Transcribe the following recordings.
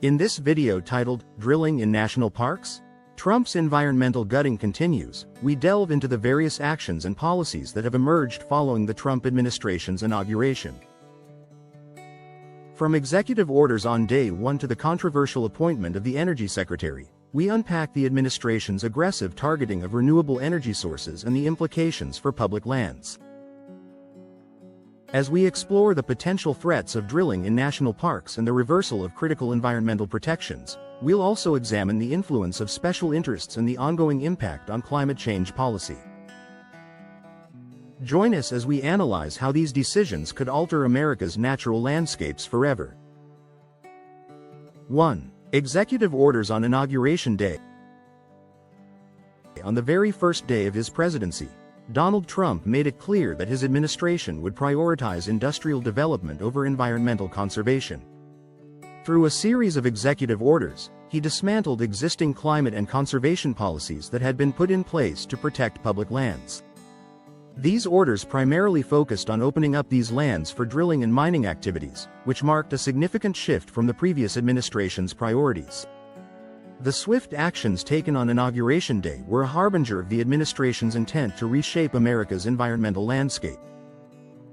In this video titled, Drilling in National Parks? Trump's environmental gutting continues, we delve into the various actions and policies that have emerged following the Trump administration's inauguration. From executive orders on day one to the controversial appointment of the Energy Secretary, we unpack the administration's aggressive targeting of renewable energy sources and the implications for public lands. As we explore the potential threats of drilling in national parks and the reversal of critical environmental protections, we'll also examine the influence of special interests and the ongoing impact on climate change policy. Join us as we analyze how these decisions could alter America's natural landscapes forever. 1. Executive orders on Inauguration Day. On the very first day of his presidency, Donald Trump made it clear that his administration would prioritize industrial development over environmental conservation. Through a series of executive orders, he dismantled existing climate and conservation policies that had been put in place to protect public lands. These orders primarily focused on opening up these lands for drilling and mining activities, which marked a significant shift from the previous administration's priorities. The swift actions taken on Inauguration Day were a harbinger of the administration's intent to reshape America's environmental landscape.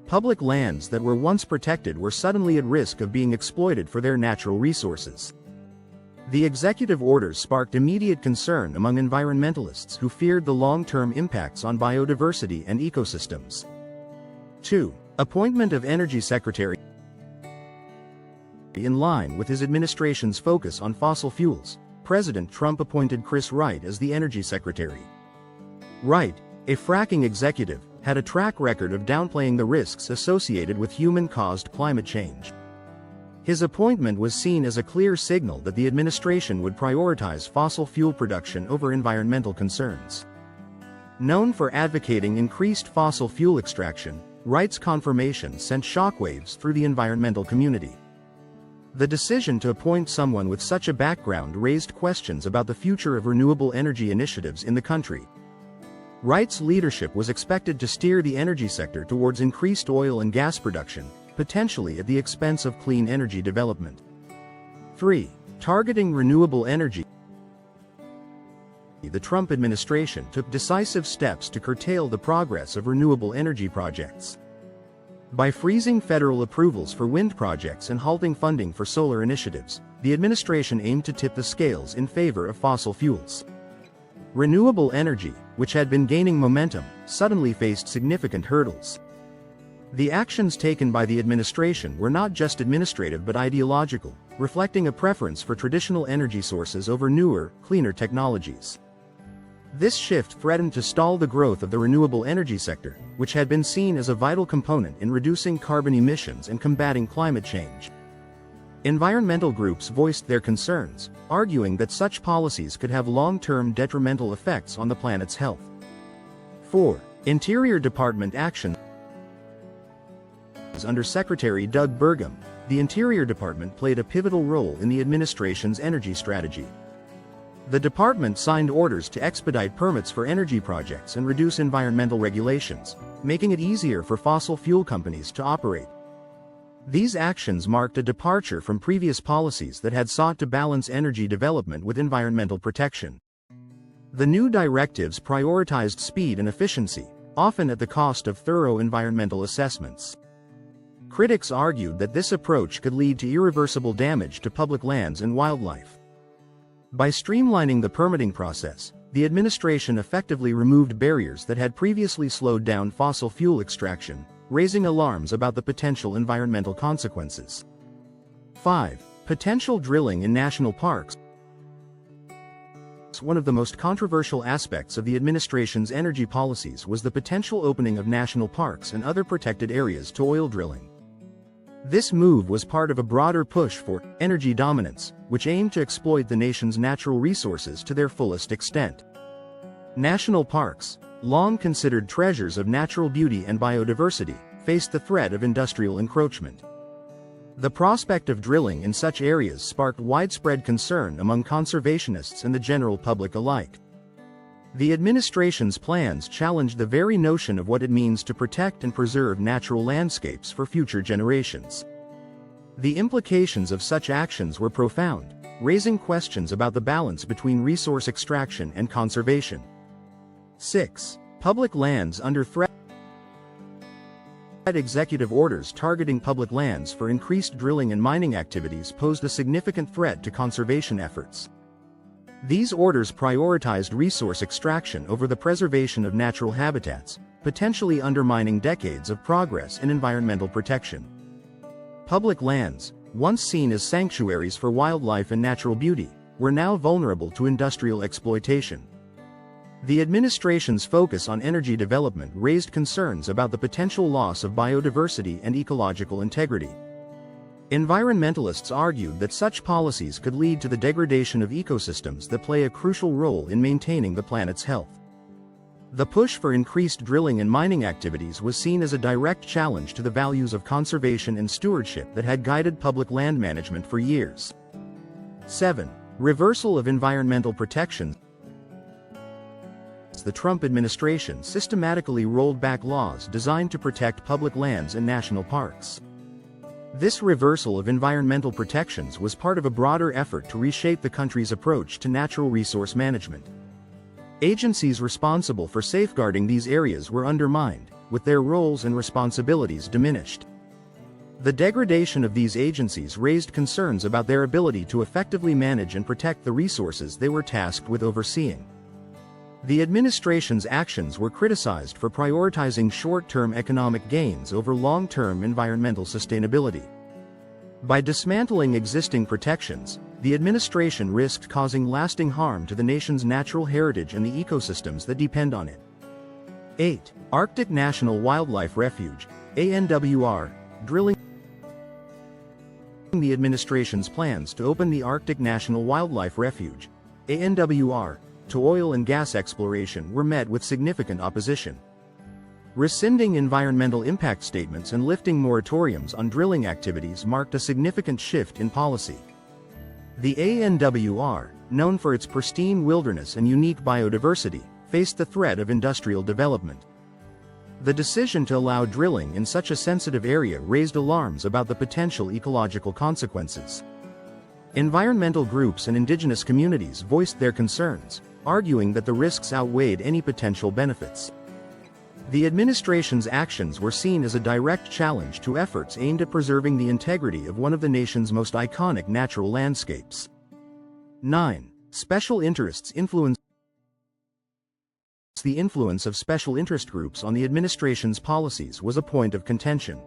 Public lands that were once protected were suddenly at risk of being exploited for their natural resources. The executive orders sparked immediate concern among environmentalists who feared the long-term impacts on biodiversity and ecosystems. 2. Appointment of Energy Secretary. In line with his administration's focus on fossil fuels, President Trump appointed Chris Wright as the Energy Secretary. Wright, a fracking executive, had a track record of downplaying the risks associated with human-caused climate change. His appointment was seen as a clear signal that the administration would prioritize fossil fuel production over environmental concerns. Known for advocating increased fossil fuel extraction, Wright's confirmation sent shockwaves through the environmental community. The decision to appoint someone with such a background raised questions about the future of renewable energy initiatives in the country. Wright's leadership was expected to steer the energy sector towards increased oil and gas production, potentially at the expense of clean energy development. 3. Targeting renewable energy. The Trump administration took decisive steps to curtail the progress of renewable energy projects. By freezing federal approvals for wind projects and halting funding for solar initiatives, the administration aimed to tip the scales in favor of fossil fuels. Renewable energy, which had been gaining momentum, suddenly faced significant hurdles. The actions taken by the administration were not just administrative but ideological, reflecting a preference for traditional energy sources over newer, cleaner technologies. This shift threatened to stall the growth of the renewable energy sector, which had been seen as a vital component in reducing carbon emissions and combating climate change. Environmental groups voiced their concerns, arguing that such policies could have long-term detrimental effects on the planet's health. 4. Interior Department action. Under Secretary Doug Burgum, the Interior Department played a pivotal role in the administration's energy strategy. The department signed orders to expedite permits for energy projects and reduce environmental regulations, making it easier for fossil fuel companies to operate. These actions marked a departure from previous policies that had sought to balance energy development with environmental protection. The new directives prioritized speed and efficiency, often at the cost of thorough environmental assessments. Critics argued that this approach could lead to irreversible damage to public lands and wildlife. By streamlining the permitting process, the administration effectively removed barriers that had previously slowed down fossil fuel extraction, raising alarms about the potential environmental consequences. 5. Potential drilling in national parks. One of the most controversial aspects of the administration's energy policies was the potential opening of national parks and other protected areas to oil drilling. This move was part of a broader push for energy dominance, which aimed to exploit the nation's natural resources to their fullest extent. National parks, long considered treasures of natural beauty and biodiversity, faced the threat of industrial encroachment. The prospect of drilling in such areas sparked widespread concern among conservationists and the general public alike. The administration's plans challenged the very notion of what it means to protect and preserve natural landscapes for future generations. The implications of such actions were profound, raising questions about the balance between resource extraction and conservation. 6. Public lands under threat. Executive orders targeting public lands for increased drilling and mining activities posed a significant threat to conservation efforts. These orders prioritized resource extraction over the preservation of natural habitats, potentially undermining decades of progress in environmental protection. Public lands, once seen as sanctuaries for wildlife and natural beauty, were now vulnerable to industrial exploitation. The administration's focus on energy development raised concerns about the potential loss of biodiversity and ecological integrity. Environmentalists argued that such policies could lead to the degradation of ecosystems that play a crucial role in maintaining the planet's health. The push for increased drilling and mining activities was seen as a direct challenge to the values of conservation and stewardship that had guided public land management for years. 7. Reversal of environmental protections. The Trump administration systematically rolled back laws designed to protect public lands and national parks. This reversal of environmental protections was part of a broader effort to reshape the country's approach to natural resource management. Agencies responsible for safeguarding these areas were undermined, with their roles and responsibilities diminished. The degradation of these agencies raised concerns about their ability to effectively manage and protect the resources they were tasked with overseeing. The administration's actions were criticized for prioritizing short-term economic gains over long-term environmental sustainability. By dismantling existing protections, the administration risked causing lasting harm to the nation's natural heritage and the ecosystems that depend on it. 8. Arctic National Wildlife Refuge, ANWR, drilling. The administration's plans to open the Arctic National Wildlife Refuge, ANWR, to oil and gas exploration were met with significant opposition. Rescinding environmental impact statements and lifting moratoriums on drilling activities marked a significant shift in policy. The ANWR, known for its pristine wilderness and unique biodiversity, faced the threat of industrial development. The decision to allow drilling in such a sensitive area raised alarms about the potential ecological consequences. Environmental groups and indigenous communities voiced their concerns, arguing that the risks outweighed any potential benefits. The administration's actions were seen as a direct challenge to efforts aimed at preserving the integrity of one of the nation's most iconic natural landscapes. 9. Special interests influence. The influence of special interest groups on the administration's policies was a point of contention.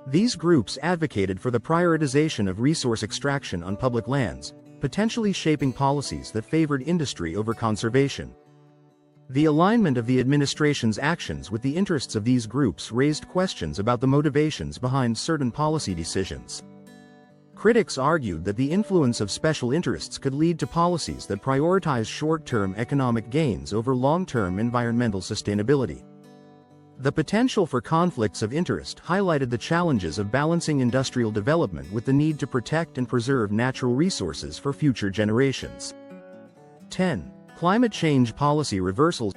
These groups advocated for the prioritization of resource extraction on public lands, potentially shaping policies that favored industry over conservation. The alignment of the administration's actions with the interests of these groups raised questions about the motivations behind certain policy decisions. Critics argued that the influence of special interests could lead to policies that prioritize short-term economic gains over long-term environmental sustainability. The potential for conflicts of interest highlighted the challenges of balancing industrial development with the need to protect and preserve natural resources for future generations. 10. Climate change policy reversals.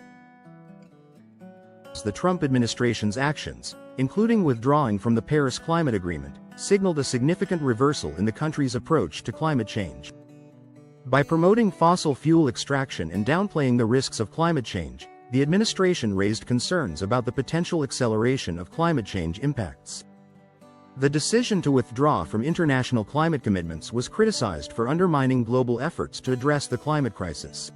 The Trump administration's actions, including withdrawing from the Paris Climate Agreement, signaled a significant reversal in the country's approach to climate change. By promoting fossil fuel extraction and downplaying the risks of climate change, the administration raised concerns about the potential acceleration of climate change impacts. The decision to withdraw from international climate commitments was criticized for undermining global efforts to address the climate crisis.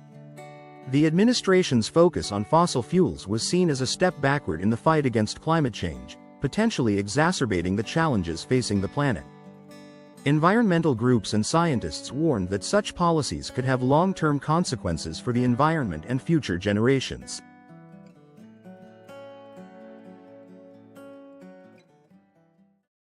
The administration's focus on fossil fuels was seen as a step backward in the fight against climate change, potentially exacerbating the challenges facing the planet. Environmental groups and scientists warned that such policies could have long-term consequences for the environment and future generations.